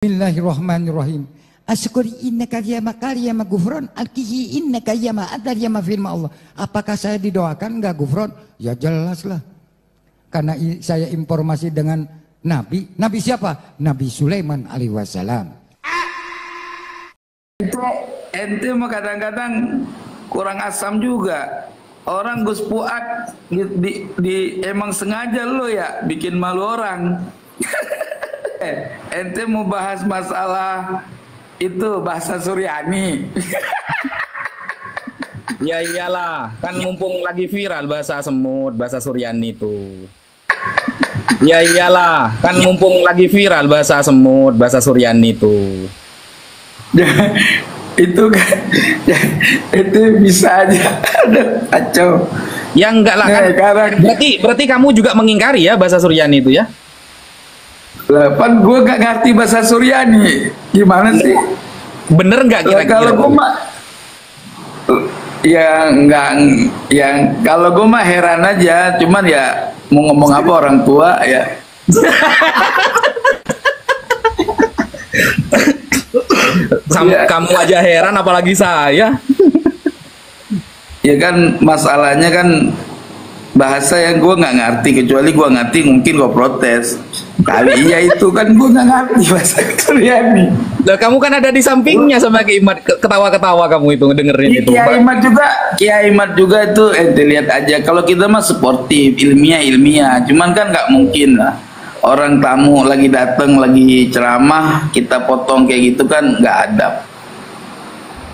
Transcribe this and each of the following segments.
Bismillahirrahmanirrahim. Asyukuri innaka yama kariyama gufron alkihi innaka yama adar yama firma Allah. Apakah saya didoakan enggak gufron? Ya jelas lah. Karena saya informasi dengan Nabi. Nabi siapa? Nabi Sulaiman alaihi wassalam. Ente mah kadang-kadang kurang asam juga. Orang Gus Fuad emang sengaja lo ya bikin malu orang. Ente mau bahas masalah itu bahasa Suryani. Ya iyalah, kan mumpung lagi viral bahasa semut, bahasa Suryani itu. Ya iyalah, kan mumpung lagi viral bahasa semut, bahasa Suryani itu. Itu kan, itu bisa aja ada kacau. Ya enggak lah kan. Berarti kamu juga mengingkari ya bahasa Suryani itu ya? Pan gue gak ngerti bahasa Suryani, gimana sih? Bener nggak kira-kira? Kalau gue mah, ya nggak, ya kalau gue mah heran aja, cuman ya mau ngomong apa orang tua ya. Kamu aja heran, apalagi saya. Ya kan masalahnya kan bahasa yang gue nggak ngerti, kecuali gue ngerti mungkin gue protes. Kali iya itu kan gue nggak ngerti bahasa Suryani. Nah, kamu kan ada di sampingnya sama Kiai Imad, ketawa-ketawa kamu itu dengerin itu. Kiai Imad juga itu ente lihat aja. Kalau kita mah sportif, ilmiah. Cuman kan nggak mungkin lah. Orang tamu lagi datang, lagi ceramah, kita potong kayak gitu kan nggak adab.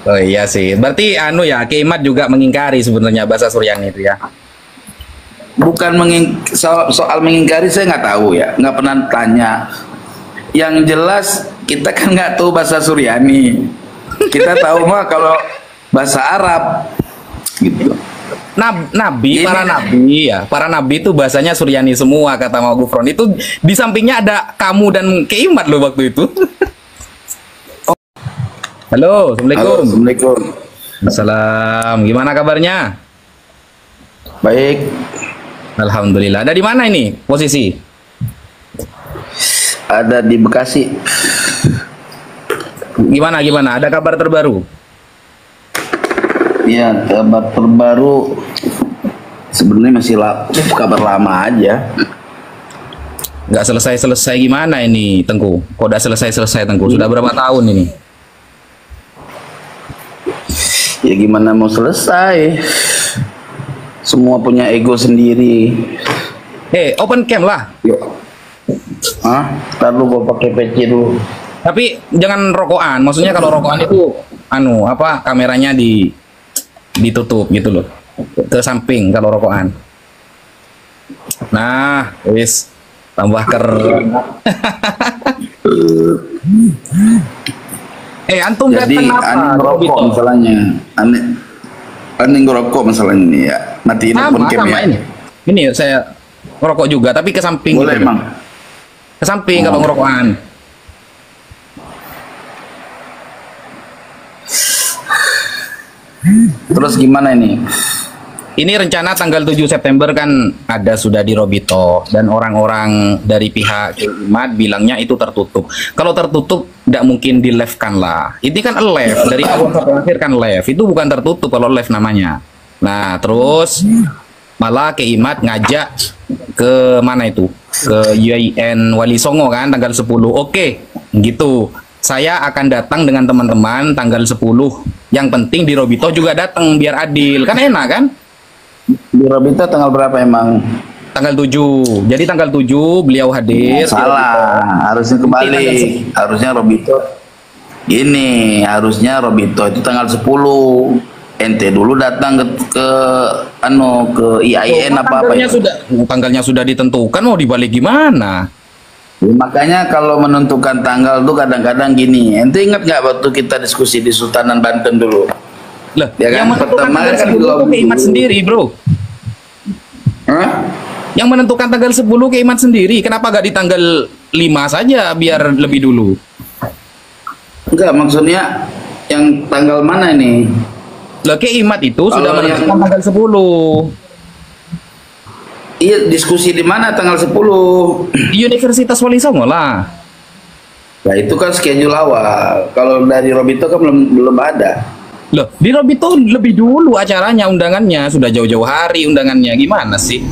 Oh iya sih. Berarti ya Kiai Imad juga mengingkari sebenarnya bahasa Suryani itu ya. Bukan soal mengingkari, saya nggak tahu ya, nggak pernah tanya. Yang jelas kita kan nggak tahu bahasa Suryani. Kita tahu mah kalau bahasa Arab gitu. Para nabi itu bahasanya Suryani semua kata Mau Gufron. Itu di sampingnya ada kamu dan Kiai Imad loh waktu itu. Halo, assalamualaikum. Halo, assalamualaikum. Assalam, gimana kabarnya? Baik. Alhamdulillah. Ada di mana ini posisi? Ada di Bekasi. Gimana? Ada kabar terbaru? Ya, kabar terbaru sebenarnya masih kabar lama aja. Nggak selesai gimana ini, Tengku? Kok udah selesai, Tengku? Sudah berapa tahun ini? Ya gimana mau selesai? Semua punya ego sendiri. Open cam lah. Hah? Ntar lu gua pakai peci dulu. Tapi jangan rokokan. Maksudnya kalau rokokan itu kameranya ditutup gitu loh. Ke samping kalau rokokan. Nah, wis tambah keren. Antum jadi aneh ngerokok masalahnya. Aneh ngerokok masalahnya ini ya. Matiin open cam ya. Ini saya ngerokok juga, tapi ke samping. Boleh gitu. Emang. Ke samping kalau ngerokokan. Terus gimana ini? Ini rencana tanggal 7 September kan sudah di Robito, dan orang-orang dari pihak Imad bilangnya itu tertutup. Kalau tertutup tidak mungkin di live kan lah. Ini kan live dari awal sampai akhir kan live. Itu bukan tertutup kalau live namanya. Nah, terus malah ke Imad ngajak ke mana itu? Ke UIN Wali Songo kan tanggal 10. Oke, gitu. Saya akan datang dengan teman-teman tanggal 10. Yang penting di Robito juga datang biar adil. Kan enak kan? Di Robito tanggal berapa emang? Tanggal 7. Jadi tanggal 7 beliau hadir. Salah, harusnya kembali. Harusnya Robito. Ini harusnya Robito itu tanggal 10. Ente dulu datang ke IAIN Tanggalnya sudah ditentukan, mau dibalik gimana? Ya, makanya kalau menentukan tanggal tuh kadang-kadang gini. Ente ingat nggak waktu kita diskusi di Sultanan Banten dulu? Lah, ya kan? Yang menentukan tanggal 10 ke Imad sendiri, bro. Hah? Yang menentukan tanggal 10 ke Imad sendiri. Kenapa gak di tanggal 5 saja biar lebih dulu? Enggak, maksudnya yang tanggal mana ini? Lah, ke Imad itu sudah menentukan tanggal 10. Iya, diskusi di mana tanggal 10? Di Universitas Wali Songo lah. Nah itu kan schedule awal. Kalau dari Robito kan belum ada. Loh, di Robito lebih dulu acaranya, undangannya sudah jauh-jauh hari undangannya. Gimana sih?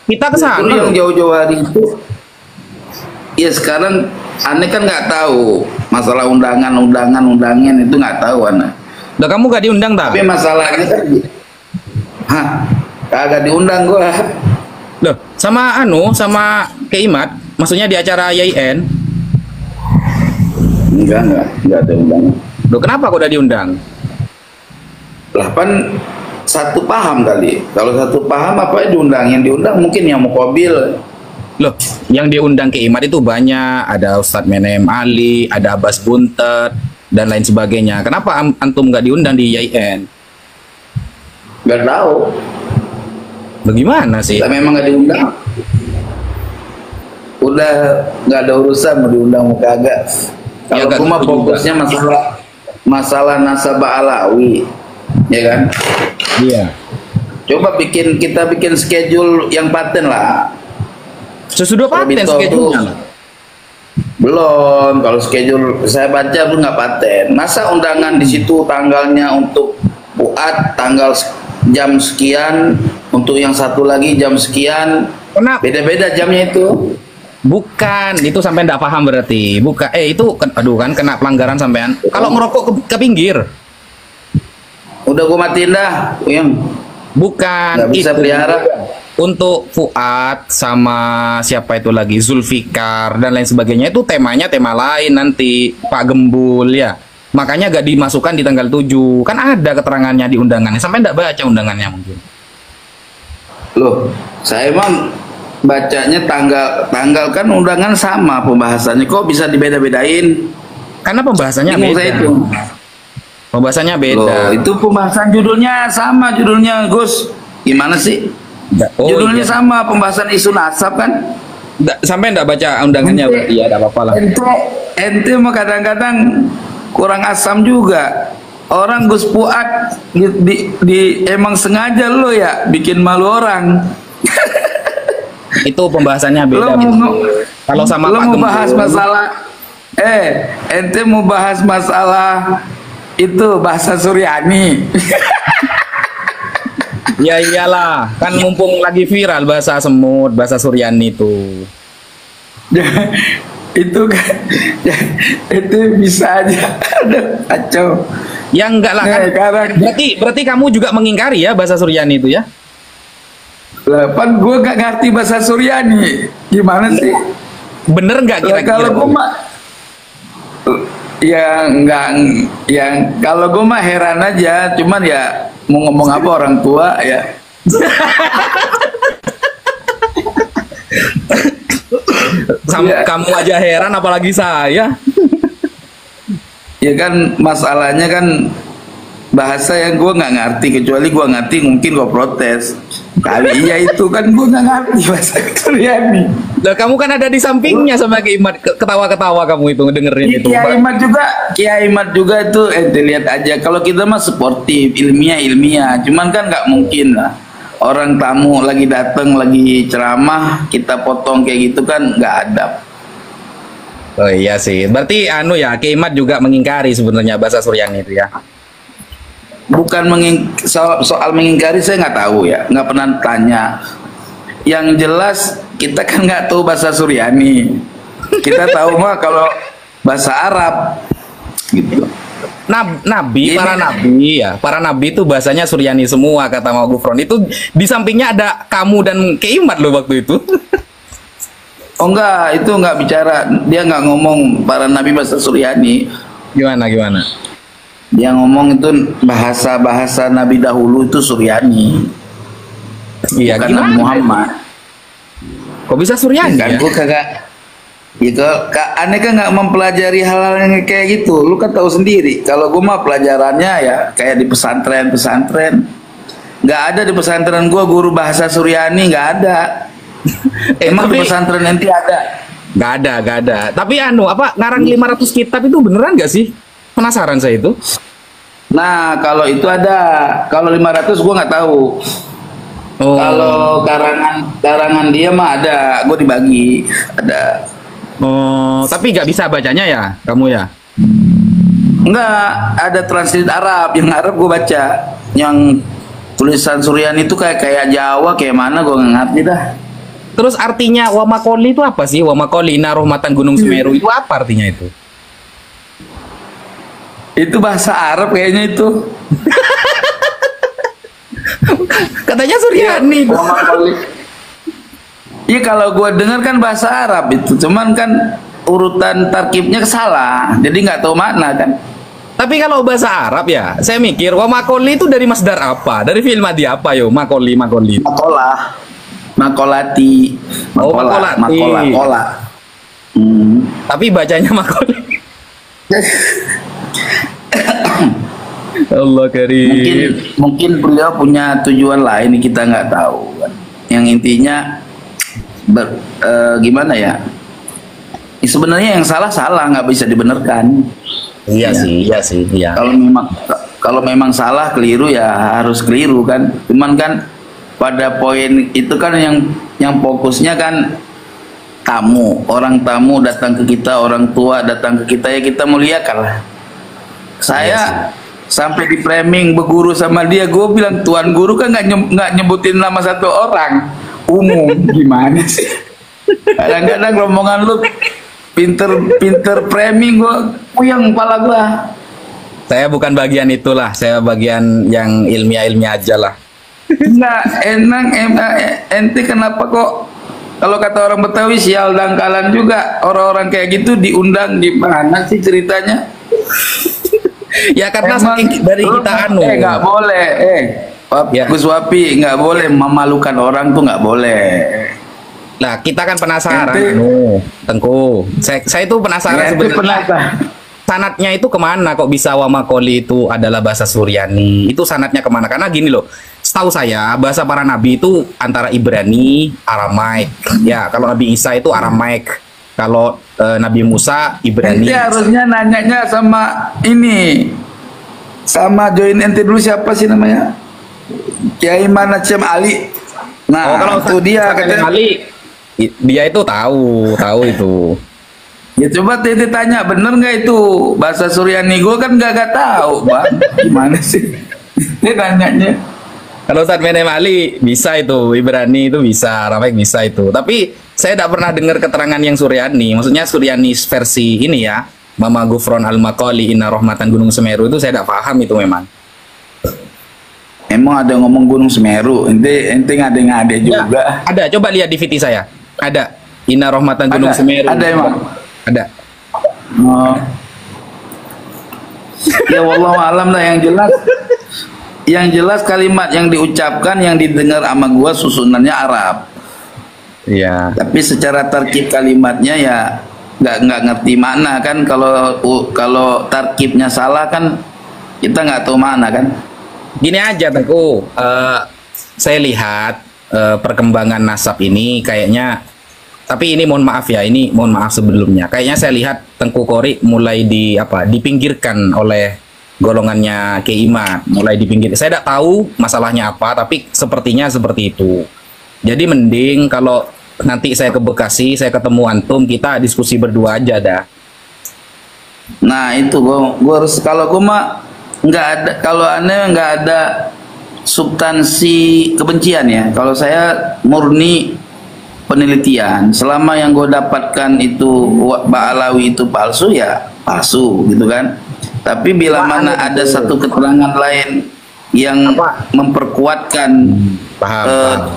Kita ke sana. Itu yang jauh-jauh hari itu. Ya sekarang aneh kan nggak tahu masalah undangan itu nggak tahu aneh. Loh, kamu gak diundang tak? Tapi masalahnya kan, hah, kagak diundang gua. Loh, sama Keimat, maksudnya di acara YIN. Enggak ada undangan. Loh, kenapa kok udah diundang? Lah kan satu paham kali. Kalau satu paham apa yang diundang? Yang diundang mungkin yang mau mobil. Loh, yang diundang Keimat itu banyak, ada Ustadz Menem Ali, ada Abbas Buntet, dan lain sebagainya. Kenapa antum nggak diundang di YIN? Nggak tahu. Bagaimana sih? Kita memang nggak diundang. Udah nggak ada urusan mau diundang mau kagak. Ya, Kalau nggak cuma tahu fokusnya masalah nasabah alawi, ya kan? Iya. Coba kita bikin schedule yang paten lah. Sesudah paten Robito schedule-nya. tuh belum. Kalau schedule saya baca pun nggak paten. Masa undangan di situ tanggalnya untuk Fuad tanggal jam sekian, untuk yang satu lagi jam sekian. Kenapa? Beda-beda jamnya itu. Bukan, itu sampai nggak paham berarti. Bukan, itu aduh kan kena pelanggaran sampean. Kalau ngerokok ke pinggir. Udah gua matiin dah, yang Bukan, nggak bisa itu pelihara. untuk Fuad sama siapa itu lagi Zulfikar dan lain sebagainya itu temanya tema lain nanti Pak Gembul ya. Makanya gak dimasukkan di tanggal 7. Kan ada keterangannya di undangannya. Sampai nggak baca undangannya mungkin. Loh, saya emang bacanya tanggal kan undangan sama pembahasannya, kok bisa dibeda-bedain? Karena pembahasannya Bingung beda. saya itu. Pembahasannya beda. Loh, itu pembahasan judulnya sama judulnya, Gus. Gimana sih? Oh, Judulnya iya. sama, pembahasan isu nasab kan? Sampai nggak baca undangannya berarti ya, nggak apa-apa lah. Ente mah kadang-kadang kurang asam juga. Orang Gus Fuad emang sengaja lo ya bikin malu orang. Itu pembahasannya beda. Kalau sama lo Pak mau Gembul, bahas masalah ente mau bahas masalah itu bahasa Suryani. ya iyalah, kan mumpung lagi viral bahasa semut, bahasa Suryani itu. Itu kan itu bisa aja ada kacau. Ya enggak lah kan. Berarti kamu juga mengingkari ya bahasa Suryani itu ya? Lah kan gue gak ngerti bahasa Suryani. Gimana sih? Bener nggak kira-kira? Kalau gue mah ya enggak, ya kalau gue mah heran aja, cuman ya mau ngomong apa orang tua ya. Ya. Kamu aja heran apalagi saya. Ya kan masalahnya kan bahasa yang gue nggak ngerti, kecuali gue ngerti mungkin gue protes. Kali iya itu kan gue nggak ngerti bahasa Suryani. Lah kamu kan ada di sampingnya sama Kiai Imad, ketawa-ketawa kamu itu dengerin itu. Kiai Imad juga itu lihat aja. Kalau kita mah sportif, ilmiah. Cuman kan nggak mungkin lah. Orang tamu lagi dateng, lagi ceramah, kita potong kayak gitu kan nggak adab. Oh iya sih. Berarti ya, Kiai Imad juga mengingkari sebenarnya bahasa Suryani itu ya. Bukan soal mengingkari, saya nggak tahu ya, nggak pernah tanya. Yang jelas kita kan nggak tahu bahasa Suryani. Kita tahu mah kalau bahasa Arab gitu. Para nabi itu bahasanya Suryani semua kata Mau Gufron. Itu di sampingnya ada kamu dan Kiai Imad loh waktu itu. Oh enggak, itu enggak bicara, dia nggak ngomong para nabi bahasa Suryani. Gimana? Dia ngomong itu bahasa nabi dahulu itu Suryani. Iya, bukan gimana? Nabi Muhammad. Kok bisa Suryani Kan ya? gue kagak gitu, aneh kan nggak mempelajari hal-hal yang kayak gitu. Lu kan tahu sendiri. Kalau gue mah pelajarannya ya kayak di pesantren. Nggak ada di pesantren gue guru bahasa Suryani, nggak ada. Emang di pesantren nanti ada? Nggak ada. Tapi ngarang 500 kitab itu beneran nggak sih? Penasaran saya itu. Nah kalau itu ada, kalau 500 gue nggak tahu. Oh. Kalau karangan dia mah ada, gue dibagi ada. Oh, tapi nggak bisa bacanya ya, kamu ya? Enggak, ada translate Arab. Yang Arab gue baca. Yang tulisan Suryani itu kayak Jawa, kayak mana gue nggak ngerti dah. Terus artinya Wamakoli itu apa sih? Wamakoli Inna Rahmatan Gunung Semeru itu apa artinya itu? Itu bahasa Arab kayaknya itu. Katanya Suryani. Wamakoli. Iya kalau gue dengar kan bahasa Arab itu, cuman kan urutan tarkibnya salah, jadi nggak tahu makna kan. Tapi kalau bahasa Arab ya, saya mikir Wamakoli itu dari masdar apa? Dari fi'il madhi apa yo? Makoli. Makolah, makolati, Makolati. makola. Tapi bacanya Makoli. Allah karim. Mungkin beliau punya tujuan lain kita nggak tahu kan. Yang intinya gimana ya? Sebenarnya yang salah nggak bisa dibenarkan. Iya sih. Kalau memang salah keliru ya harus keliru kan. Cuman kan pada poin itu kan yang fokusnya kan orang tamu datang ke kita, orang tua datang ke kita, ya kita muliakan lah. Saya sampai di framing berguru sama dia, gue bilang tuan guru kan nggak nyebutin nama satu orang, umum. Gimana sih? Kadang-kadang rombongan lu pinter framing, gue puyeng kepala gue. Saya bukan bagian itulah, saya bagian yang ilmiah aja lah. Nggak enak, ente kenapa kok kalau kata orang Betawi sial dangkalan juga, orang-orang kayak gitu diundang di mana sih ceritanya? Ya karena saking dari kita nggak boleh, Gus Wapi nggak boleh memalukan orang tuh nggak boleh. Nah, kita kan penasaran, Tengku. Saya itu penasaran sebenarnya. Sanatnya itu kemana kok bisa Wamakoli itu adalah bahasa Suryani? Itu sanatnya kemana? Karena gini loh, setahu saya bahasa para nabi itu antara Ibrani, Aramaik. Ya, kalau Nabi Isa itu Aramaik. Kalau Nabi Musa Ibrani. Ente harusnya nanyanya sama ini, sama join ente dulu, siapa sih namanya? Kiai Manacem Ali. Nah, kalau itu dia katanya Ali. Dia itu tahu itu. Ya coba Tete tanya, bener nggak itu bahasa Suryani? Gue kan nggak tahu, Bang. Gimana sih? Dia tanyanya. Kalau Ustadz Menem Ali bisa itu, Ibrani itu bisa, Aramaik bisa itu. Tapi saya tidak pernah dengar keterangan yang Suryani. Maksudnya Suryani versi ini ya, Mama Gufron Al-Makoli Inna Rahmatan Gunung Semeru itu saya tidak paham itu memang. Emang ada ngomong Gunung Semeru? Ente ngade-ngade juga. Ada, coba lihat di VT saya. Ada Inna Rahmatan Gunung Semeru. Ada emang. Ada. Oh. Ya wallahu alam lah, yang jelas kalimat yang diucapkan yang didengar sama gua susunannya Arab. Iya. Tapi secara tarkib kalimatnya ya nggak ngerti makna kan. Kalau tarkibnya salah kan kita nggak tahu makna kan. Gini aja Tengku, saya lihat perkembangan nasab ini kayaknya, tapi ini mohon maaf ya, sebelumnya. Kayaknya saya lihat Tengku Kori mulai dipinggirkan oleh golongannya Keimat, mulai dipinggir. Saya tidak tahu masalahnya apa, tapi sepertinya seperti itu. Jadi mending kalau nanti saya ke Bekasi, saya ketemu antum, kita diskusi berdua aja dah. Nah itu gua harus, kalau gua mah nggak ada, kalau aneh nggak ada substansi kebencian ya. Kalau saya murni penelitian. Selama yang gue dapatkan itu Ba'alawi itu palsu ya palsu gitu kan. Tapi bila mana ada satu keterangan lain yang memperkuatkan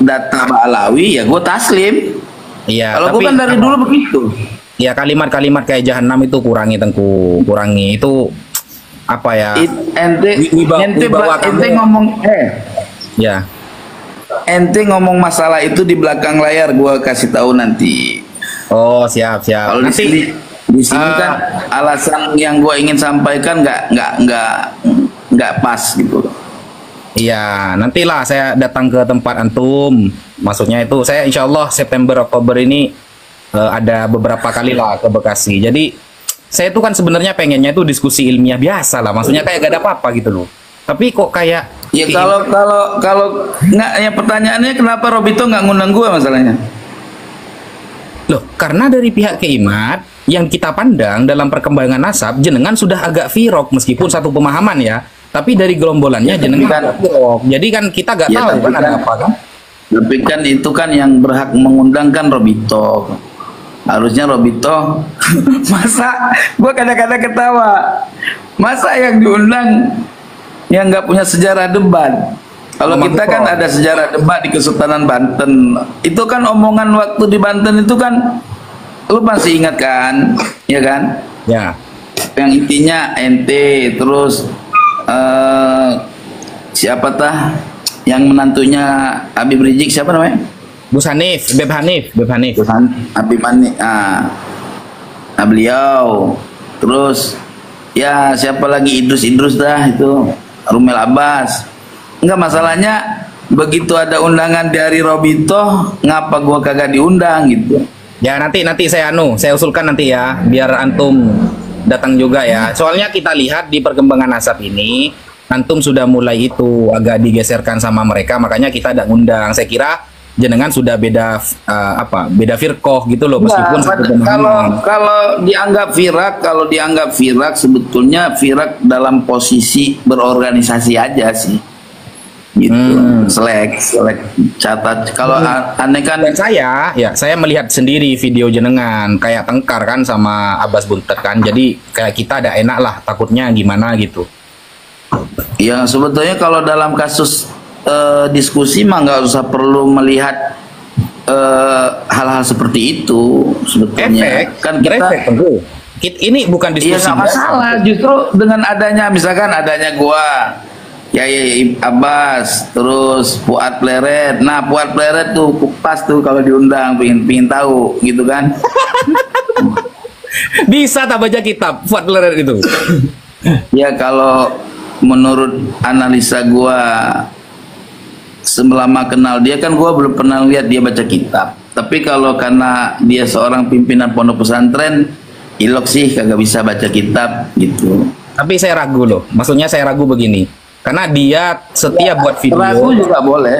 data Ba'alawi, ya gue taslim. Iya. Kalau gue kan dari dulu begitu. Ya kalimat-kalimat kayak jahanam itu kurangi Tengku, kurangi itu apa ya? Ente ngomong ya. Ente ngomong masalah itu di belakang layar, gua kasih tahu nanti. Oh siap. Kalau di sini kan alasan yang gua ingin sampaikan nggak pas gitu. Iya, nantilah saya datang ke tempat antum. Maksudnya itu saya insya Allah September Oktober ini ada beberapa kali lah ke Bekasi. Jadi saya tuh kan sebenarnya pengennya itu diskusi ilmiah biasa lah. Maksudnya kayak gak ada apa-apa gitu loh. Tapi kok kayak ya kalau nggak, ya pertanyaannya kenapa Robito nggak ngundang gua masalahnya? Loh, karena dari pihak Keimat yang kita pandang dalam perkembangan nasab, jenengan sudah agak firok meskipun satu pemahaman ya. Tapi dari gerombolannya jenengan agak firok. Jadi kan kita nggak Ya, tahu tapi kan ada kan- apa kan? Tapi kan itu kan yang berhak mengundang kan Robito. Harusnya Robito. Masa gua kadang-kadang ketawa. Masa yang diundang yang nggak punya sejarah debat. Kalau Sama kita Gufron. kan ada sejarah debat di Kesultanan Banten. Itu kan omongan waktu di Banten itu kan, lu masih ingat kan? Ya kan? Ya. Yang intinya ente terus siapa tah yang menantunya Habib Rizik, siapa namanya? Gus Hanif, Beb Hanif, Beb Hanif. Habib Mani, beliau. Terus ya siapa lagi, Idrus dah itu, Rumel Abbas. Enggak, masalahnya begitu ada undangan dari Robito, ngapa gua kagak diundang gitu. Ya nanti saya usulkan nanti ya, biar antum datang juga ya. Soalnya kita lihat di perkembangan nasab ini, antum sudah mulai itu agak digeserkan sama mereka, makanya kita ada ngundang. Saya kira jenengan sudah beda beda firqoh gitu loh, meskipun Nah, satu pemahaman. kalau dianggap firak sebetulnya firak dalam posisi berorganisasi aja sih. Gitu. Selek catat. Kalau aneh kan Dan saya melihat sendiri video jenengan kayak tengkar kan sama Abbas Buntet kan, jadi kayak kita ada enak lah, takutnya gimana gitu. ya sebetulnya kalau dalam kasus diskusi mah nggak usah perlu melihat hal-hal seperti itu sebetulnya. Kan kita berefek tentu. Ini bukan iya diskusi nggak biasa. masalah, justru dengan adanya misalkan adanya gua ya Abbas terus Fuad Pleret. Nah, Fuad Pleret tuh pas tuh kalau diundang pingin tahu gitu kan. Bisa tak baca kitab Fuad Pleret itu? Ya kalau menurut analisa gua selama kenal dia kan gua belum pernah lihat dia baca kitab. Tapi kalau karena dia seorang pimpinan pondok pesantren, ilok sih kagak bisa baca kitab gitu. Tapi saya ragu loh. Maksudnya saya ragu begini. Karena dia setia buat video. Ragu juga boleh.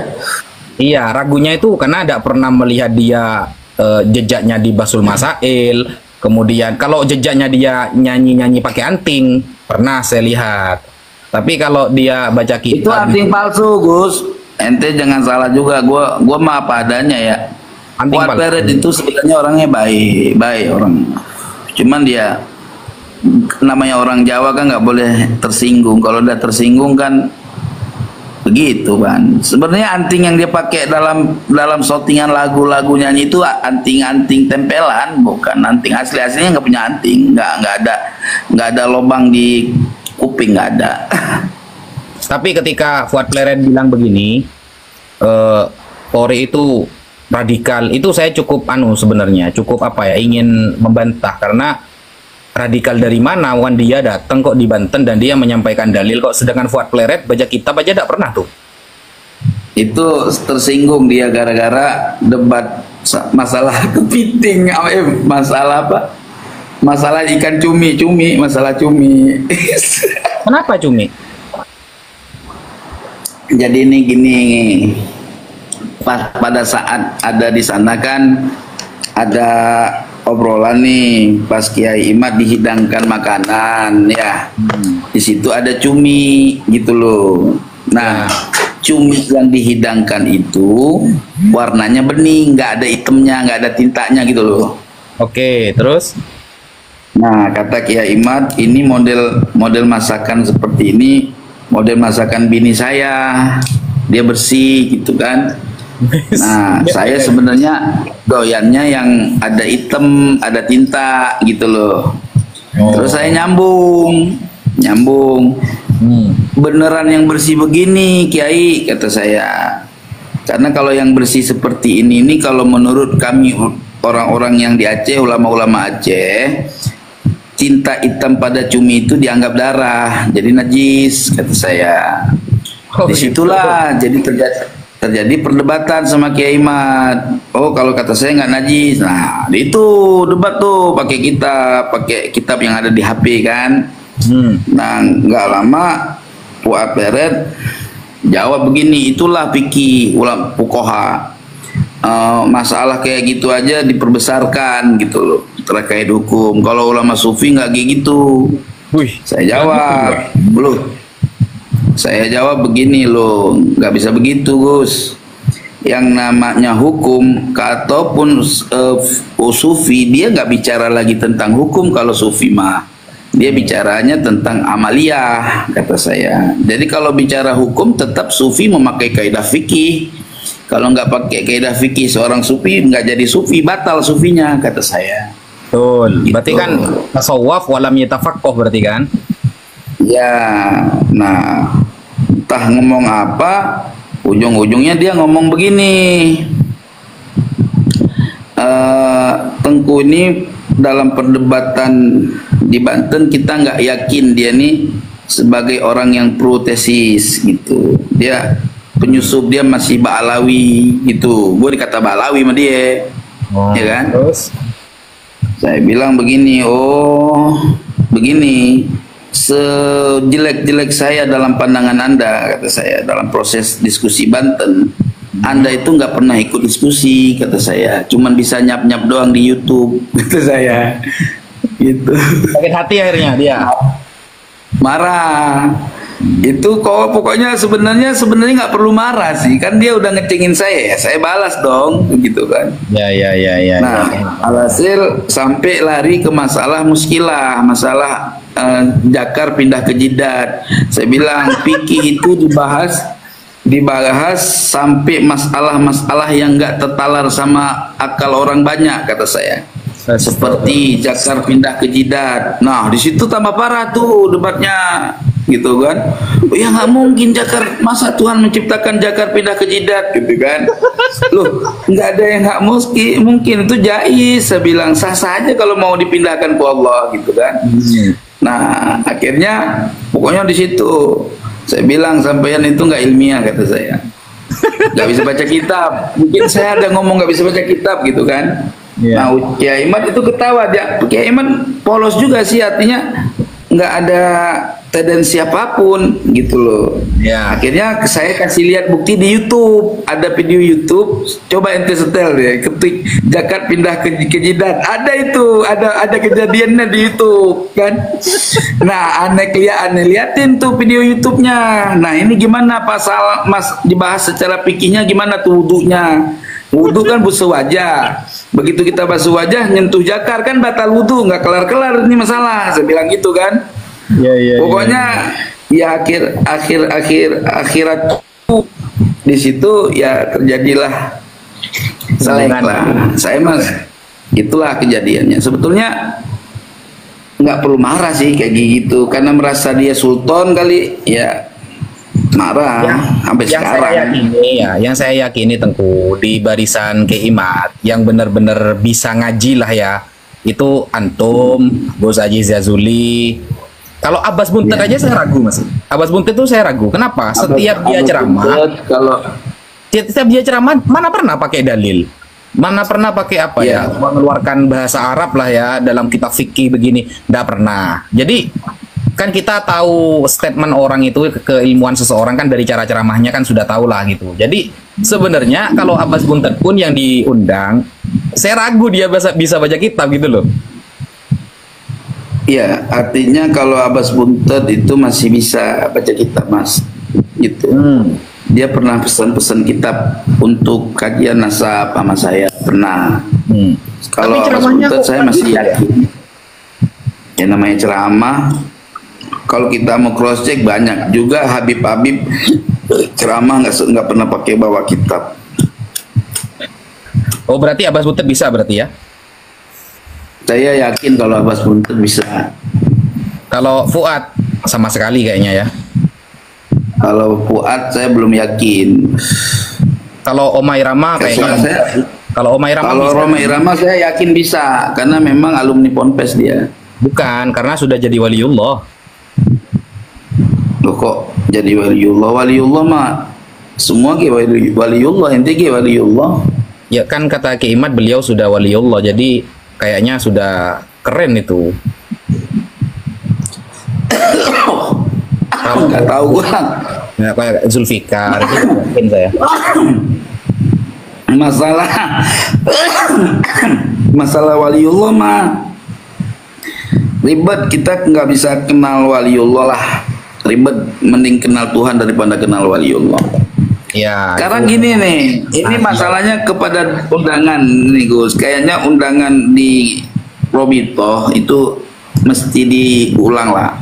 Iya, ragunya itu karena tidak pernah melihat dia jejaknya di Basul Masail. Kemudian kalau jejaknya dia nyanyi-nyanyi pakai anting, pernah saya lihat. Tapi kalau dia baca Itu kitab, anting palsu, Gus. Ente jangan salah juga. Gua mah apa adanya ya. Anting Fuad palsu. Pleret itu sebenarnya orangnya baik orang. Cuman dia namanya orang Jawa kan nggak boleh tersinggung. Kalau udah tersinggung kan begitu kan. Sebenarnya anting yang dia pakai dalam shootingan lagu-lagu nyanyi itu anting-anting tempelan, bukan anting asli. Aslinya nggak punya anting, nggak ada lubang di kuping, nggak ada. tapi ketika Fuad Pleret bilang begini, Polri itu radikal, itu saya cukup sebenarnya cukup ingin membantah, karena radikal dari mana? Wan dia datang kok di Banten dan dia menyampaikan dalil kok, sedangkan Fuad Pleret baca kitab aja tidak pernah tuh. Itu tersinggung dia gara-gara debat masalah kepiting, masalah apa? Masalah ikan cumi, masalah cumi. Kenapa Cumi? Jadi ini gini, pada saat ada di sana kan ada obrolan nih, pas Kiai Imad dihidangkan makanan ya, di situ ada cumi gitu loh. Nah, cumi yang dihidangkan itu warnanya bening, nggak ada hitamnya, nggak ada tintanya gitu loh. Oke, terus? Nah, kata Kiai Imad, ini model masakan seperti ini, model masakan bini saya, dia bersih gitu kan. Nah, saya sebenarnya doyannya yang ada hitam, ada tinta gitu loh. Terus saya nyambung. Beneran yang bersih begini, Kiai, kata saya. Karena kalau yang bersih seperti ini kalau menurut kami orang-orang yang di Aceh, ulama-ulama Aceh, tinta hitam pada cumi itu dianggap darah, jadi najis, kata saya. Disitulah jadi terjadi perdebatan sama Kiai Imad. Oh, kalau kata saya nggak najis. Nah, itu debat tuh pakai kitab yang ada di HP kan. Nah, nggak lama Fuad Pleret jawab begini, itulah fikih ulama fuqaha. masalah kayak gitu aja diperbesarkan gitu loh terkait hukum. Kalau ulama sufi nggak kayak gitu. Wih, Saya jawab, loh. Saya jawab begini loh, nggak bisa begitu Gus. Yang namanya hukum ataupun sufi dia nggak bicara lagi tentang hukum kalau sufi mah. Dia bicaranya tentang amaliyah kata saya. Jadi kalau bicara hukum tetap sufi memakai kaidah fikih. Kalau nggak pakai kaidah fikih seorang sufi nggak jadi sufi, batal sufinya kata saya. betul. Berarti Gitu. kan tasawuf walam yatafaqqah berarti kan? Ya, nah entah ngomong apa, ujung-ujungnya dia ngomong begini. Tengku ini dalam perdebatan di Banten kita nggak yakin dia nih sebagai orang yang protesis gitu. Dia penyusup, dia masih Ba'alawi gitu. Gue dikata Ba'alawi sama dia, ya kan? Terus? Saya bilang begini, oh begini, sejelek-jelek saya dalam pandangan Anda, kata saya, dalam proses diskusi Banten, Anda itu nggak pernah ikut diskusi, kata saya, cuman bisa nyap-nyap doang di YouTube, kata saya, gitu. Sakit hati akhirnya dia. Marah. Itu kok pokoknya sebenarnya nggak perlu marah sih, kan dia udah ngecengin saya, ya saya balas dong, gitu kan. Ya. Nah, alhasil sampai lari ke masalah muskilah, masalah jakar pindah ke jidat. Saya bilang fikih itu dibahas sampai masalah-masalah yang nggak tertalar sama akal orang banyak, kata saya. Seperti jakar pindah ke jidat. Nah, di situ tambah parah tuh debatnya, gitu kan. Oh, ya nggak mungkin jakar, masa Tuhan menciptakan jakar pindah ke jidat, gitu kan. Loh, nggak ada yang nggak mungkin, itu jaiz. Saya bilang sah saja kalau mau dipindahkan ke Allah, gitu kan. Nah, akhirnya pokoknya di situ saya bilang sampean itu nggak ilmiah, kata saya. Nggak bisa baca kitab. Mungkin saya ada ngomong nggak bisa baca kitab, gitu kan. Iya. Nah, Kiai Imad itu ketawa dia. Kiai Imad polos juga sih, artinya nggak ada tendensi apapun gitu loh. Ya. Akhirnya saya kasih lihat bukti di YouTube, ada video YouTube, coba ente setel deh, ketik zakat pindah ke jidat, ada itu, ada kejadiannya di YouTube kan. Nah, aneh liatin tuh video YouTube-nya. Nah, ini gimana pasal Mas dibahas secara fikihnya gimana tuh wudunya. Wudu kan basuh wajah. Begitu kita basuh wajah nyentuh jakar kan batal wudu, nggak kelar-kelar ini masalah. Saya bilang gitu kan. Iya. Pokoknya ya akhirat di situ ya terjadilah selek lah. Saya mas itulah kejadiannya. Sebetulnya nggak perlu marah sih kayak gitu, karena merasa dia sultan kali ya. Marah sampai sekarang. Yang saya yakini Tengku di barisan Keimat yang benar-benar bisa ngaji lah ya, itu antum, Gus Haji Zazuli. Kalau Abbas Buntet aja saya ragu mas. Abbas Buntet itu saya ragu. Kenapa? Setiap dia ceramah, mana pernah pakai dalil? Mana pernah pakai apa ya? Mengeluarkan bahasa Arab lah ya dalam kitab fikih begini, tidak pernah. Jadi kan kita tahu statement orang itu, keilmuan seseorang kan dari cara ceramahnya kan sudah tahu lah gitu. Jadi sebenarnya kalau Abbas Buntet pun yang diundang, saya ragu dia bisa baca kitab gitu loh. Iya, artinya kalau Abbas Buntet itu masih bisa baca kitab mas, gitu. Dia pernah pesan-pesan kitab untuk kajian nasab sama saya, pernah. Kalau Abbas Buntet saya masih yakin. Ya namanya ceramah. Kalau kita mau cross check banyak juga Habib ceramah nggak pernah pakai bawa kitab. Oh berarti Abbas Buntet bisa berarti ya? Saya yakin kalau Abbas Buntet bisa. Kalau Fuad sama sekali kayaknya ya. Kalau Fuad saya belum yakin. Kalau Omai Rama kayaknya. Kalau Omai Rama. Kalau Omai Rama saya yakin bisa, karena memang alumni Ponpes dia. Bukan, karena sudah jadi waliullah. Loh kok jadi waliullah? Waliullah mah semua ke waliullah, ente ke waliullah. Ya kan kata Ki Imad beliau sudah waliullah, jadi kayaknya sudah keren itu. Nggak tahu gua. Ya, kayak Zulfikar itu mungkin saya. masalah masalah waliullah mah ribet, kita nggak bisa kenal waliullah lah, ribet, mending kenal Tuhan daripada kenal waliullah. Ya. Sekarang gini nih, ini masalahnya kepada undangan nih Gus, kayaknya undangan di Robito itu mesti diulang lah,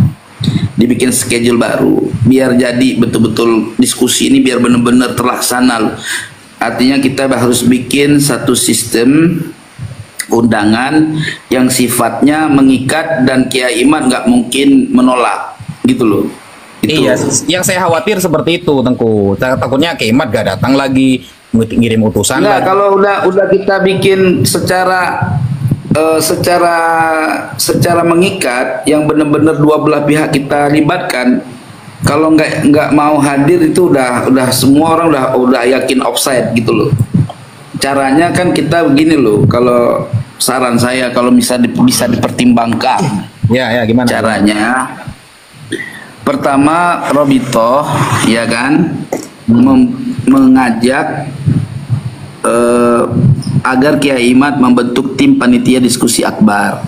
dibikin schedule baru biar jadi betul-betul diskusi ini biar benar-benar terlaksana. Artinya kita harus bikin satu sistem undangan yang sifatnya mengikat dan Kiai Imad nggak mungkin menolak gitu loh. Itu. Iya, yang saya khawatir seperti itu, Tengku. Takutnya Kiai Imad gak datang lagi, ngirim utusan. Enggak, kalau udah kita bikin secara mengikat yang benar-benar dua belah pihak kita libatkan. Kalau nggak mau hadir itu udah semua orang udah yakin offside gitu loh. Caranya kan kita begini loh, kalau saran saya kalau bisa dipertimbangkan. Ya, gimana? Caranya pertama Robito ya kan mengajak agar Kiai Imad membentuk tim panitia diskusi akbar.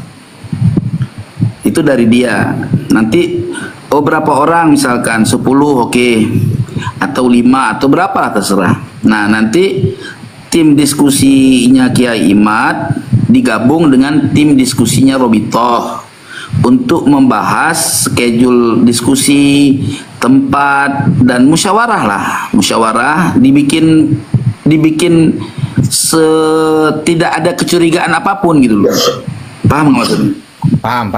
Itu dari dia. Nanti berapa orang misalkan 10 oke. Atau 5 atau berapa lah terserah. Nah, nanti tim diskusinya Kiai Imad digabung dengan tim diskusinya Robito untuk membahas schedule diskusi, tempat dan musyawarah lah. Musyawarah dibikin tidak ada kecurigaan apapun gitu loh. Paham nggak maksudnya? Paham.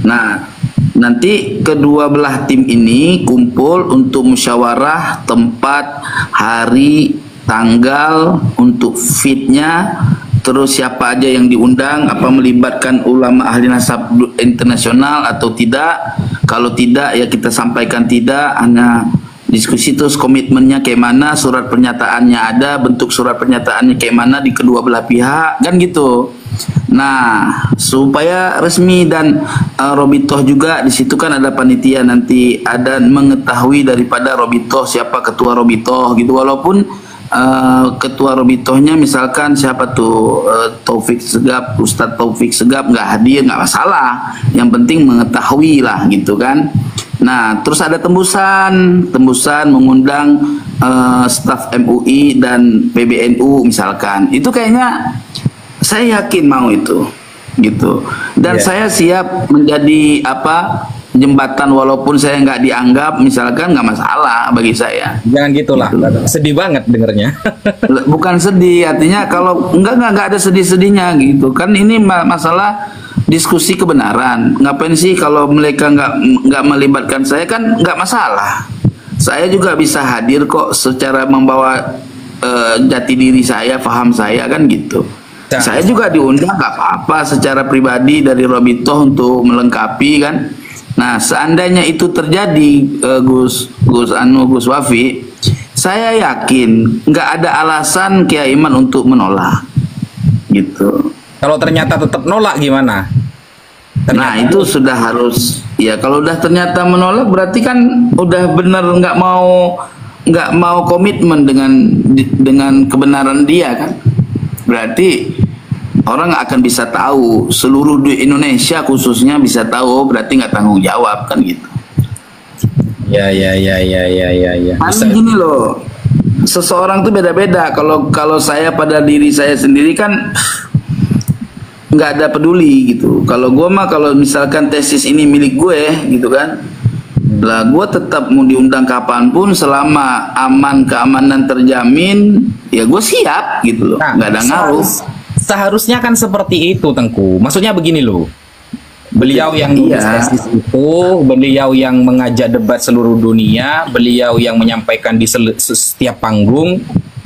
Nah, nanti kedua belah tim ini kumpul untuk musyawarah tempat, hari, tanggal untuk fitnya, terus siapa aja yang diundang, apa melibatkan ulama ahli nasab internasional atau tidak. Kalau tidak ya kita sampaikan tidak, hanya diskusi, terus komitmennya kayak mana, surat pernyataannya ada, bentuk surat pernyataannya kayak mana di kedua belah pihak, kan gitu. Nah, supaya resmi dan Robitoh juga di situ kan ada panitia, nanti ada mengetahui daripada Robitoh siapa ketua Robitoh gitu, walaupun ketua Robitohnya misalkan siapa tuh Taufik Segap, Ustadz Taufik Segap nggak hadir nggak masalah, yang penting mengetahui lah gitu kan. Nah, terus ada tembusan mengundang staf MUI dan PBNU misalkan. Itu kayaknya saya yakin mau itu gitu. Dan saya siap menjadi jembatan walaupun saya nggak dianggap misalkan, nggak masalah bagi saya. Jangan gitulah. Gitu. Sedih banget dengernya. Bukan sedih, artinya kalau enggak ada sedih-sedihnya gitu. Kan ini masalah diskusi kebenaran. Ngapain sih kalau mereka nggak melibatkan saya, kan nggak masalah. Saya juga bisa hadir kok secara membawa jati diri saya, paham saya kan gitu. Saya juga diundang nggak apa-apa secara pribadi dari Robito untuk melengkapi kan. Nah, seandainya itu terjadi Gus Wafi, saya yakin nggak ada alasan Kiai Iman untuk menolak gitu. Kalau ternyata tetap nolak gimana? Nah, itu sudah harus ya, kalau udah ternyata menolak berarti kan udah benar nggak mau komitmen dengan kebenaran dia kan. Berarti orang akan bisa tahu, seluruh di Indonesia khususnya bisa tahu, berarti nggak tanggung jawab kan gitu. Ya. Kan gini loh, seseorang tuh beda-beda. Kalau saya pada diri saya sendiri kan nggak ada peduli gitu. Kalau gue mah kalau misalkan tesis ini milik gue gitu kan, lah gue tetap mau diundang kapanpun selama keamanan terjamin, ya gue siap gitu loh. Nah, nggak ada ngaruh. Seharusnya kan seperti itu, Tengku. Maksudnya begini loh. Beliau yang nulis tesis itu, beliau yang mengajak debat seluruh dunia, beliau yang menyampaikan di setiap panggung.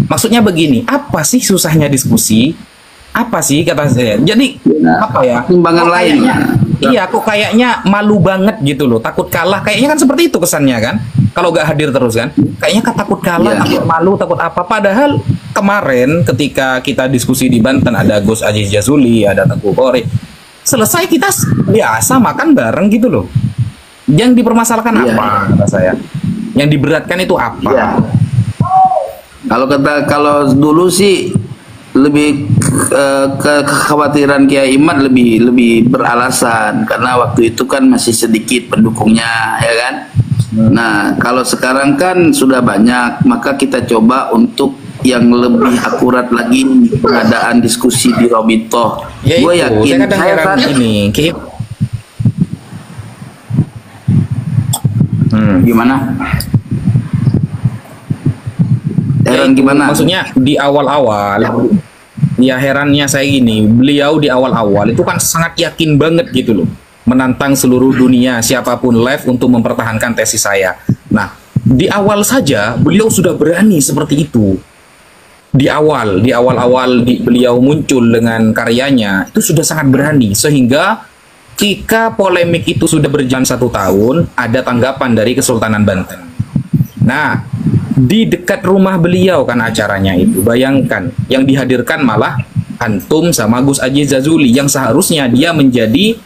Maksudnya begini, apa sih susahnya diskusi? Apa sih kata saya? Jadi apa ya? Timbangan lain. Iya, kok kayaknya malu banget gitu loh, takut kalah. Kayaknya kan seperti itu kesannya kan. Kalau nggak hadir terus kan, kayaknya takut kalah, takut malu, takut apa. Padahal kemarin ketika kita diskusi di Banten ada Gus Aziz Jazuli, ada Tengku Kori. Selesai kita biasa makan bareng gitu loh. Yang dipermasalahkan apa kata saya? Yang diberatkan itu apa? Kalau dulu sih lebih kekhawatiran Kiai Imad lebih beralasan karena waktu itu kan masih sedikit pendukungnya, ya kan. Nah, kalau sekarang kan sudah banyak, maka kita coba untuk yang lebih akurat lagi pengadaan diskusi di Robitoh. Ya Gue itu, yakin saya kadang heran ini. Gimana? Heran gimana? Maksudnya di awal-awal, ya herannya saya gini, beliau di awal-awal itu kan sangat yakin banget gitu loh, menantang seluruh dunia siapapun live untuk mempertahankan tesis saya. Nah, di awal saja beliau sudah berani seperti itu. Di awal-awal beliau muncul dengan karyanya itu sudah sangat berani, sehingga ketika polemik itu sudah berjalan 1 tahun, ada tanggapan dari Kesultanan Banten. Nah, di dekat rumah beliau kan acaranya itu, bayangkan yang dihadirkan malah antum sama Gus Aziz Jazuli yang seharusnya dia menjadi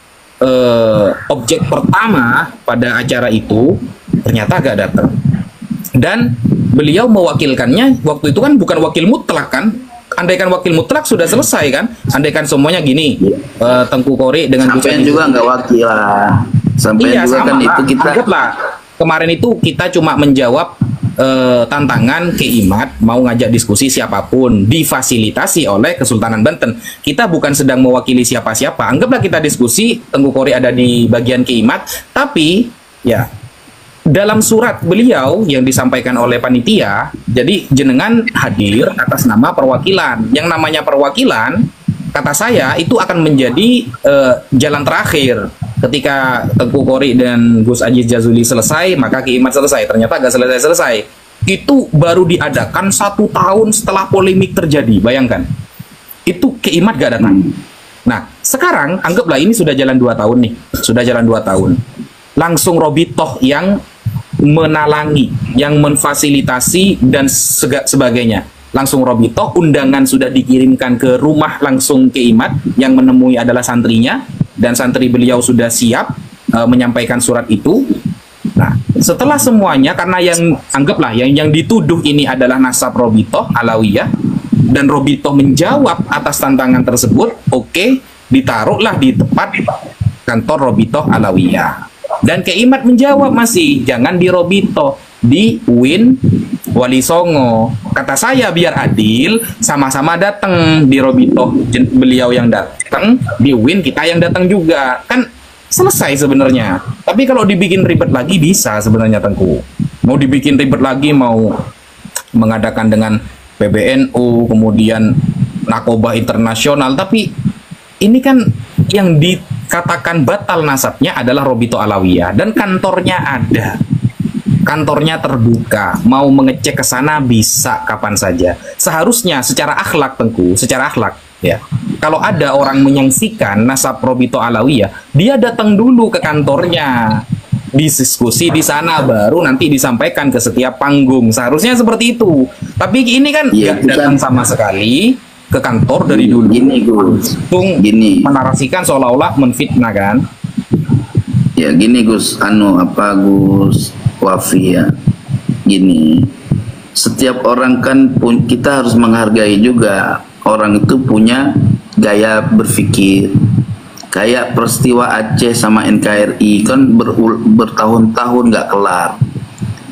objek pertama pada acara itu, ternyata gak datang. Dan beliau mewakilkannya waktu itu kan bukan wakil mutlak kan. Andaikan wakil mutlak sudah selesai kan. Andaikan semuanya gini, Tengku Kori dengan Gus Sampai juga nggak wakil lah. Sampai iya, juga sama kan lah. itu kita. Anggaplah kemarin itu kita cuma menjawab tantangan ke Imad mau ngajak diskusi siapapun, difasilitasi oleh Kesultanan Banten. Kita bukan sedang mewakili siapa-siapa. Anggaplah kita diskusi, Tengku Kori ada di bagian ke Imad, tapi ya dalam surat beliau yang disampaikan oleh panitia, jadi jenengan hadir atas nama perwakilan. Yang namanya perwakilan, kata saya itu akan menjadi jalan terakhir. Ketika Tengku Kori dan Gus Aziz Jazuli selesai, maka Ki Imad selesai. Ternyata gak selesai-selesai. Itu baru diadakan 1 tahun setelah polemik terjadi. Bayangkan. Itu Ki Imad gak datang. Nah, sekarang anggaplah ini sudah jalan 2 tahun nih. Sudah jalan 2 tahun. Langsung Robitoh yang menalangi, yang memfasilitasi dan sebagainya. Langsung Robitoh, undangan sudah dikirimkan ke rumah langsung ke Imad, yang menemui adalah santrinya, dan santri beliau sudah siap menyampaikan surat itu. Nah, setelah semuanya, karena yang anggaplah yang dituduh ini adalah nasab Robitoh Alawiyah, dan Robitoh menjawab atas tantangan tersebut, oke, ditaruhlah di tempat kantor Robitoh Alawiyah. Dan Kiai Imad menjawab masih, jangan di Robitoh, di UIN Wali Songo. Kata saya biar adil, sama-sama datang di Robitoh, beliau yang datang, di UIN kita yang datang juga. Kan selesai sebenarnya. Tapi kalau dibikin ribet lagi bisa sebenarnya, Tengku. Mau dibikin ribet lagi, mau mengadakan dengan PBNU, kemudian Narkoba Internasional, tapi ini kan yang dikatakan batal nasabnya adalah Robitoh Alawiyah, dan kantornya ada. Kantornya terbuka, mau mengecek ke sana bisa kapan saja. Seharusnya secara akhlak, Tengku, secara akhlak ya. Kalau ada orang menyaksikan nasab Robitoh Alawiyah, dia datang dulu ke kantornya, diskusi di sana, baru nanti disampaikan ke setiap panggung. Seharusnya seperti itu. Tapi ini kan nggak datang sama sekali ke kantor dari dulu. Gini Gus, gini menarasikan seolah-olah menfitnah kan. Ya gini Gus, Gus Wafi ya. Gini, setiap orang kan kita harus menghargai juga. Orang itu punya gaya berpikir. Kayak peristiwa Aceh sama NKRI kan bertahun-tahun nggak kelar.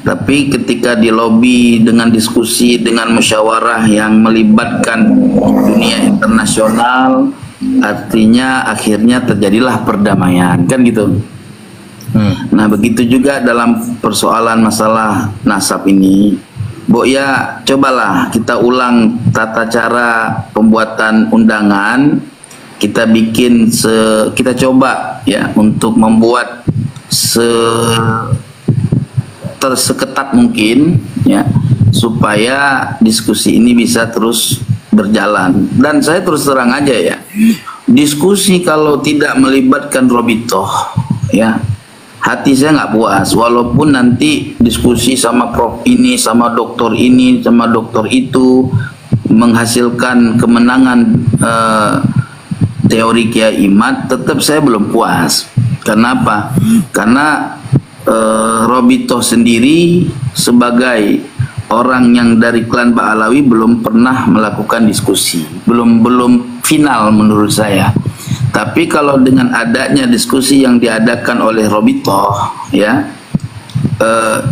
Tapi ketika di lobi dengan diskusi, dengan musyawarah yang melibatkan dunia internasional, artinya akhirnya terjadilah perdamaian, kan gitu. Nah, begitu juga dalam persoalan masalah nasab ini. Ya, cobalah kita ulang tata cara pembuatan undangan. Kita bikin kita coba ya untuk membuat seketat mungkin ya, supaya diskusi ini bisa terus berjalan. Dan saya terus terang aja ya, diskusi kalau tidak melibatkan Robitoh ya, hati saya nggak puas. Walaupun nanti diskusi sama prof ini, sama dokter ini, sama dokter itu menghasilkan kemenangan teori Kiai Imad, tetap saya belum puas. Kenapa? Karena Robitoh sendiri sebagai orang yang dari klan Ba'alawi belum pernah melakukan diskusi, belum final menurut saya. Tapi kalau dengan adanya diskusi yang diadakan oleh Robitoh, ya,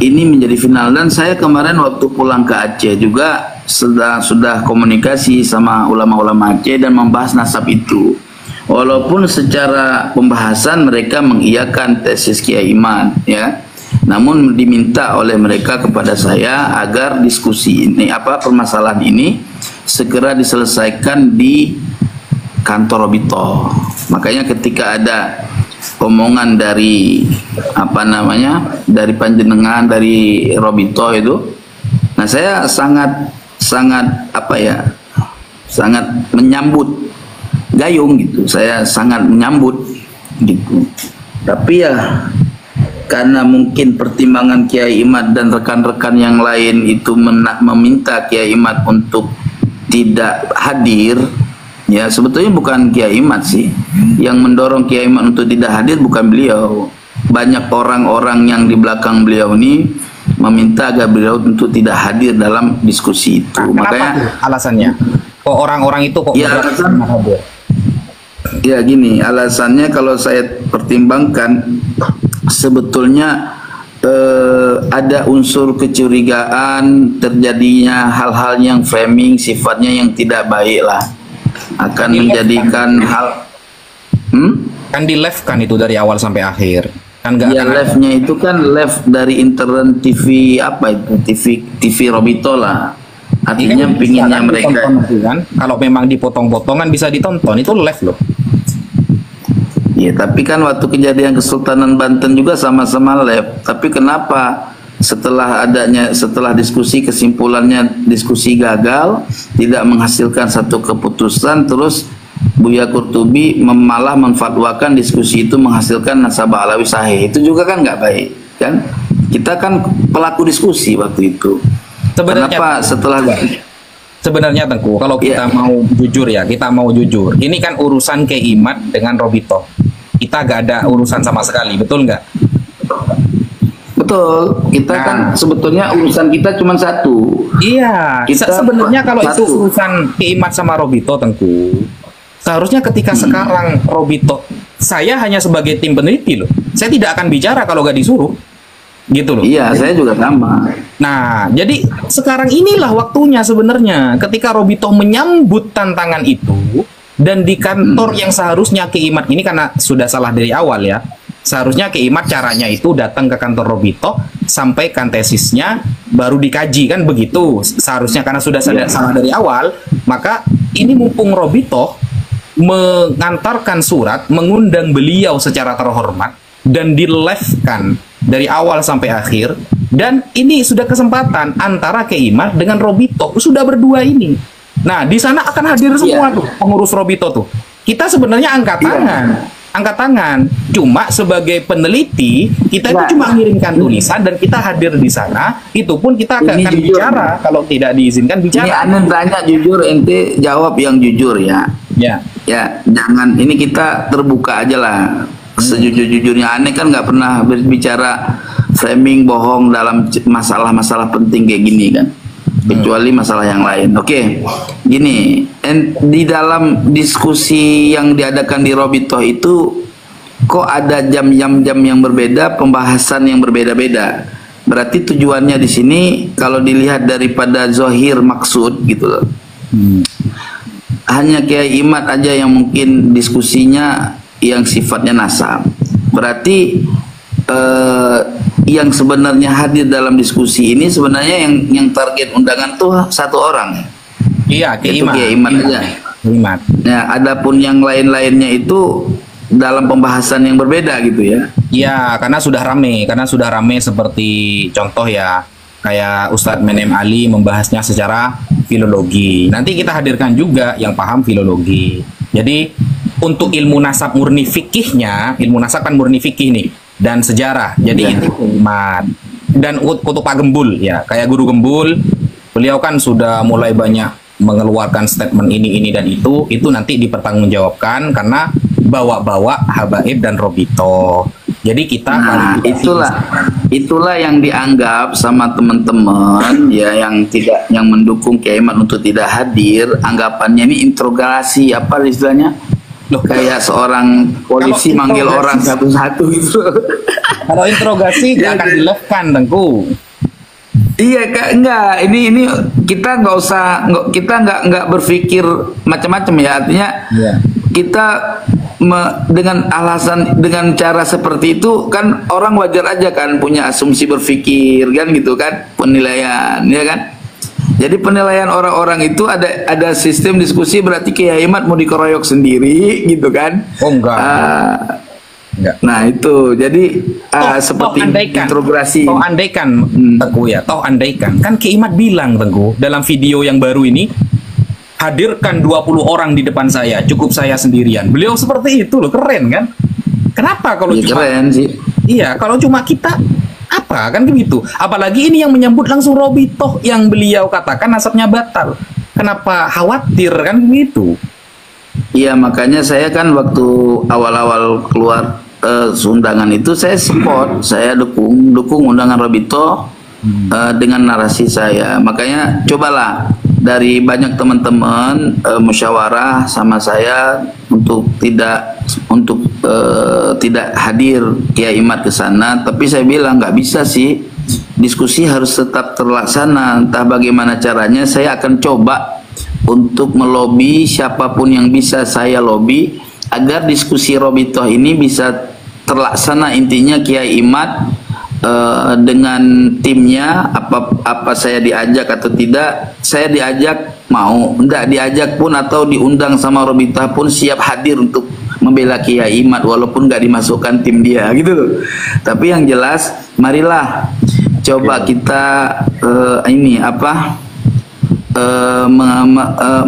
ini menjadi final. Dan saya kemarin waktu pulang ke Aceh juga sudah komunikasi sama ulama-ulama Aceh dan membahas nasab itu. Walaupun secara pembahasan mereka mengiyakan tesis Kiai Imad, ya, namun diminta oleh mereka kepada saya agar diskusi ini, permasalahan ini segera diselesaikan di kantor Robitoh. Makanya ketika ada omongan dari dari panjenengan, dari Robitoh itu, nah saya sangat menyambut gayung gitu. Saya sangat menyambut gitu. Tapi ya karena mungkin pertimbangan Kiai Imad dan rekan-rekan yang lain itu meminta Kiai Imad untuk tidak hadir, ya sebetulnya bukan Kiai Imad sih yang mendorong Kiai Imad untuk tidak hadir, bukan beliau. Banyak orang-orang yang di belakang beliau ini meminta agar beliau untuk tidak hadir dalam diskusi itu. Nah, makanya alasannya kok orang-orang itu kok hadir? Ya gini, alasannya kalau saya pertimbangkan sebetulnya ada unsur kecurigaan terjadinya hal-hal yang framing sifatnya yang tidak baik lah, akan menjadikan hal kan di left kan itu dari awal sampai akhir kan, nggak ya, leftnya itu kan left dari intern TV TV Robitoh lah, artinya pinginnya mereka kan, kalau memang dipotong-potongan bisa ditonton, itu left loh. Ya, tapi kan waktu kejadian Kesultanan Banten juga sama-sama left. Tapi kenapa setelah diskusi kesimpulannya diskusi gagal, tidak menghasilkan satu keputusan, terus Buya Qurtubi malah menfatwakan diskusi itu menghasilkan nasabah alawi sahih. Itu juga kan nggak baik, kan? Kita kan pelaku diskusi waktu itu. Kenapa Sebenarnya Tengku, kalau kita mau jujur ya, ini kan urusan Kiai Imad dengan Robitoh. Kita gak ada urusan sama sekali, betul nggak? Betul, kita kan sebetulnya urusan kita cuma satu. Iya, sebenarnya kalau itu urusan Kiai Imad sama Robitoh, Tengku, seharusnya ketika sekarang Robitoh, saya hanya sebagai tim peneliti loh, saya tidak akan bicara kalau gak disuruh. Gitu loh. Iya, saya juga sama. Nah, jadi sekarang inilah waktunya sebenarnya ketika Robitoh menyambut tantangan itu, dan di kantor yang seharusnya Kiai Imad ini, karena sudah salah dari awal ya, seharusnya Kiai Imad caranya itu datang ke kantor Robitoh, sampaikan tesisnya, baru dikaji, kan begitu seharusnya, karena sudah salah dari awal. Maka ini mumpung Robitoh mengantarkan surat mengundang beliau secara terhormat dan di-live-kan dari awal sampai akhir, dan ini sudah kesempatan antara Kiai Imad dengan Robitoh, sudah berdua ini. Nah, di sana akan hadir semua tuh pengurus Robitoh tuh. Kita sebenarnya angkat tangan. Cuma sebagai peneliti kita itu cuma mengirimkan tulisan dan kita hadir di sana. Itu pun kita akan bicara kalau tidak diizinkan bicara. Ini Anda tanya jujur, ente jawab yang jujur ya. Ya, jangan ini kita terbuka aja lah. Sejujur-jujurnya, aneh kan nggak pernah berbicara framing bohong dalam masalah-masalah penting kayak gini kan, kecuali masalah yang lain. Oke, gini, di dalam diskusi yang diadakan di Robitoh itu kok ada jam-jam yang berbeda, pembahasan yang berbeda-beda. Berarti tujuannya di sini kalau dilihat daripada zohir maksud gitu loh, hanya Kiai Imad aja yang mungkin diskusinya yang sifatnya nasab. Berarti yang sebenarnya hadir dalam diskusi ini sebenarnya yang target undangan tuh satu orang. Iya, Kiai Imad aja. Nah, adapun yang lain-lainnya itu dalam pembahasan yang berbeda gitu ya. Iya, karena sudah rame seperti contoh ya, kayak Ustadz Menem Ali membahasnya secara filologi. Nanti kita hadirkan juga yang paham filologi. Jadi untuk ilmu nasab murni fikihnya, ilmu nasab kan murni fikih nih, dan sejarah. Jadi itu Imad dan untuk Pak Gembul ya, kayak Guru Gembul, beliau kan sudah mulai banyak mengeluarkan statement ini dan itu nanti dipertanggungjawabkan karena bawa-bawa Habaib dan Robitoh. Jadi kita itulah yang dianggap sama teman-teman ya yang mendukung Kiai Imad untuk tidak hadir, anggapannya ini interogasi apa istilahnya? Loh, kayak seorang polisi manggil orang satu-satu gitu. kalau interogasi nggak akan di-live-kan, Tengku. Iya Kak, enggak. Ini kita nggak usah, kita nggak berpikir macam-macam ya. Artinya kita dengan alasan, dengan cara seperti itu kan orang wajar aja kan punya asumsi berpikir kan gitu kan, penilaian ya kan. Jadi penilaian orang-orang itu ada sistem diskusi, berarti Kiai Imad mau dikeroyok sendiri gitu kan? Oh enggak. Enggak. Nah itu jadi seperti interogasi. Toh andaikan Tengku ya, toh andaikan kan Kiai Imad bilang Tengku dalam video yang baru ini, hadirkan 20 orang di depan saya, cukup saya sendirian. Beliau seperti itu loh, keren kan? Kenapa kalau cuma keren sih. Iya, kalau cuma kita apa kan begitu. Apalagi ini yang menyambut langsung Robitoh yang beliau katakan nasabnya batal. Kenapa khawatir kan begitu? Iya, makanya saya kan waktu awal-awal keluar undangan itu saya support, saya dukung undangan Robitoh dengan narasi saya. Makanya cobalah dari banyak teman-teman musyawarah sama saya untuk tidak hadir Kiai Imad ke sana, tapi saya bilang nggak bisa sih, diskusi harus tetap terlaksana. Entah bagaimana caranya, saya akan coba untuk melobi siapapun yang bisa saya lobi agar diskusi Robitoh ini bisa terlaksana. Intinya Kiai Imad dengan timnya, apa saya diajak atau tidak, saya diajak mau, enggak diajak pun atau diundang sama Robitoh pun siap hadir untuk membela Kiai Imad walaupun enggak dimasukkan tim dia gitu. Tapi yang jelas marilah coba kita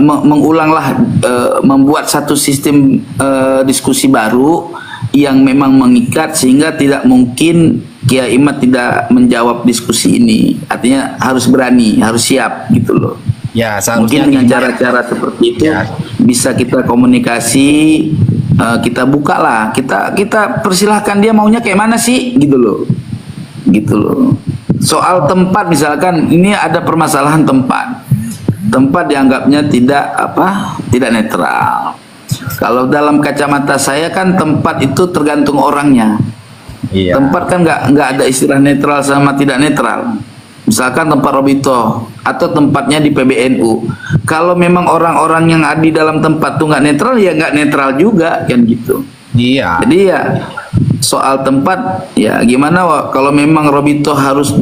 mengulanglah, membuat satu sistem diskusi baru yang memang mengikat sehingga tidak mungkin Kiai Imad tidak menjawab diskusi ini. Artinya harus berani, harus siap gitu loh. Ya, mungkin dengan cara-cara seperti itu bisa kita komunikasi, kita buka lah, kita persilahkan dia maunya kayak mana sih gitu loh. Soal tempat misalkan ini ada permasalahan tempat dianggapnya tidak netral. Kalau dalam kacamata saya kan tempat itu tergantung orangnya. Iya. Tempat kan nggak ada istilah netral sama tidak netral. Misalkan tempat Robitoh atau tempatnya di PBNU. Kalau memang orang-orang yang ada di dalam tempat tuh nggak netral, ya nggak netral juga kan gitu. Iya. Jadi ya soal tempat ya gimana kalau memang Robitoh harus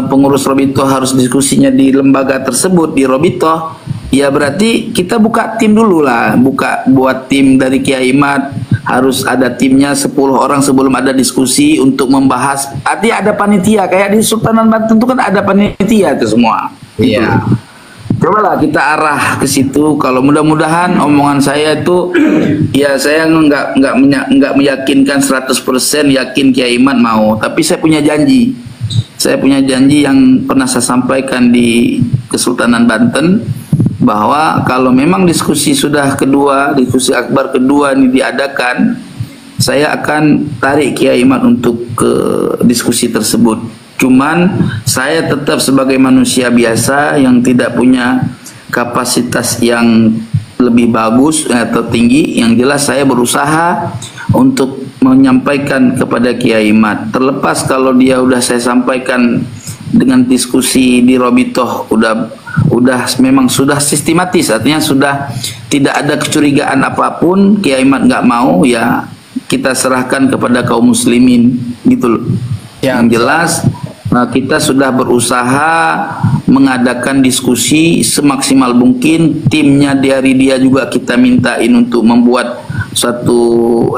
pengurus Robitoh harus diskusinya di lembaga tersebut di Robitoh, ya berarti kita buka tim dulu lah, buat tim dari Kiai Imad, harus ada timnya 10 orang sebelum ada diskusi untuk membahas. Artinya ada panitia kayak di Sultanan Banten itu kan ada panitia itu semua. Iya. Cobalah kita arah ke situ. Kalau mudah-mudahan omongan saya itu ya saya nggak meyakinkan 100% yakin Kiai Imad mau, tapi saya punya janji. Saya punya janji yang pernah saya sampaikan di Kesultanan Banten, bahwa kalau memang diskusi diskusi akbar kedua ini diadakan, saya akan tarik Kiai Imad untuk ke diskusi tersebut. Cuman saya tetap sebagai manusia biasa yang tidak punya kapasitas yang lebih bagus atau tinggi. Yang jelas saya berusaha untuk menyampaikan kepada Kiai Imad. Terlepas kalau dia udah saya sampaikan dengan diskusi di Robitoh memang sudah sistematis, artinya sudah tidak ada kecurigaan apapun, Kiai Imad nggak mau, ya kita serahkan kepada kaum muslimin gitu loh. Yang jelas kita sudah berusaha mengadakan diskusi semaksimal mungkin. Timnya dari dia juga kita mintain untuk membuat suatu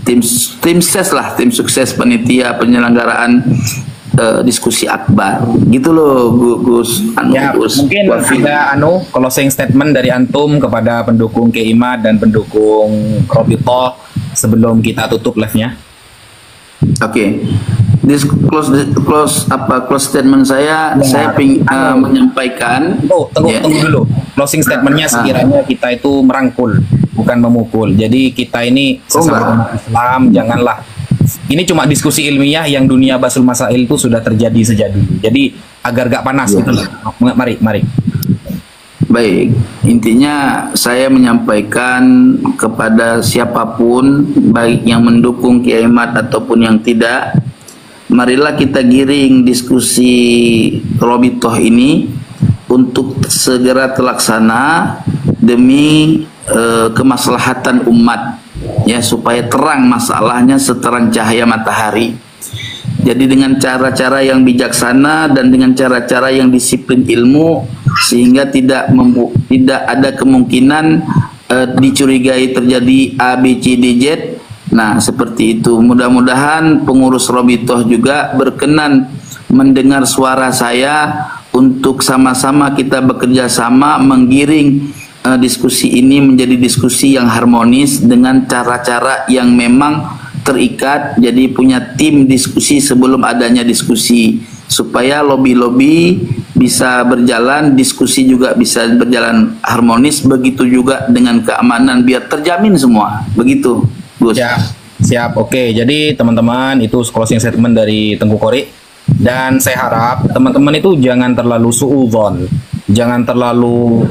tim sukses panitia penyelenggaraan diskusi akbar gitu loh Gus. Mungkin ada closing statement dari antum kepada pendukung Kiai Imad dan pendukung Robitoh sebelum kita tutup live-nya. Oke. Close statement saya menyampaikan. Tunggu dulu. Closing statementnya sekiranya kita itu merangkul, bukan memukul. Jadi kita ini sesama Islam, janganlah Ini cuma diskusi ilmiah yang dunia Basul Masail itu sudah terjadi sejak dulu. Jadi agar gak panas gitu lah. Mari. Baik, intinya saya menyampaikan kepada siapapun, baik yang mendukung Kiai Mat ataupun yang tidak, marilah kita giring diskusi Robitoh ini untuk segera terlaksana demi kemaslahatan umat, ya, supaya terang masalahnya seterang cahaya matahari. Jadi dengan cara-cara yang bijaksana dan dengan cara-cara yang disiplin ilmu, sehingga tidak ada kemungkinan dicurigai terjadi A, B, C, D, Z. Nah, seperti itu. Mudah-mudahan pengurus Robitoh juga berkenan mendengar suara saya untuk sama-sama kita bekerja sama menggiring diskusi ini menjadi diskusi yang harmonis dengan cara-cara yang memang terikat, jadi punya tim diskusi sebelum adanya diskusi, supaya lobby-lobby bisa berjalan, diskusi juga bisa berjalan harmonis, begitu juga dengan keamanan biar terjamin semua. Begitu, Gus. Ya, siap. Oke, jadi teman-teman itu closing statement dari Tengku Qori, dan saya harap teman-teman itu jangan terlalu suudzon, jangan terlalu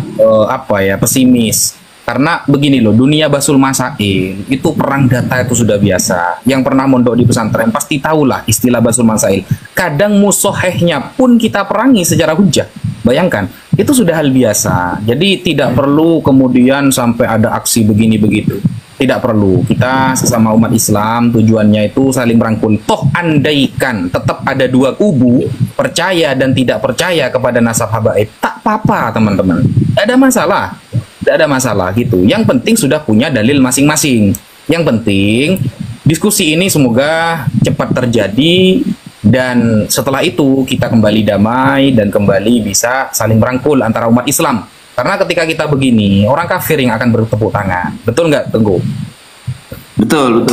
pesimis. Karena begini loh, dunia Basul Masail itu perang data itu sudah biasa. Yang pernah mondok di pesantren pasti tahulah istilah Basul Masail. Kadang musohehnya pun kita perangi secara hujah. Bayangkan, itu sudah hal biasa. Jadi tidak perlu kemudian sampai ada aksi begini begitu. Tidak perlu. Kita sesama umat Islam tujuannya itu saling merangkul. Toh andaikan tetap ada dua kubu, percaya dan tidak percaya kepada nasab habaib, tak apa-apa teman-teman. Tidak ada masalah. Tidak ada masalah gitu. Yang penting sudah punya dalil masing-masing. Yang penting diskusi ini semoga cepat terjadi, dan setelah itu kita kembali damai dan kembali bisa saling merangkul antara umat Islam. Karena ketika kita begini, orang kafir yang akan bertepuk tangan. Betul nggak, Tengku? Betul.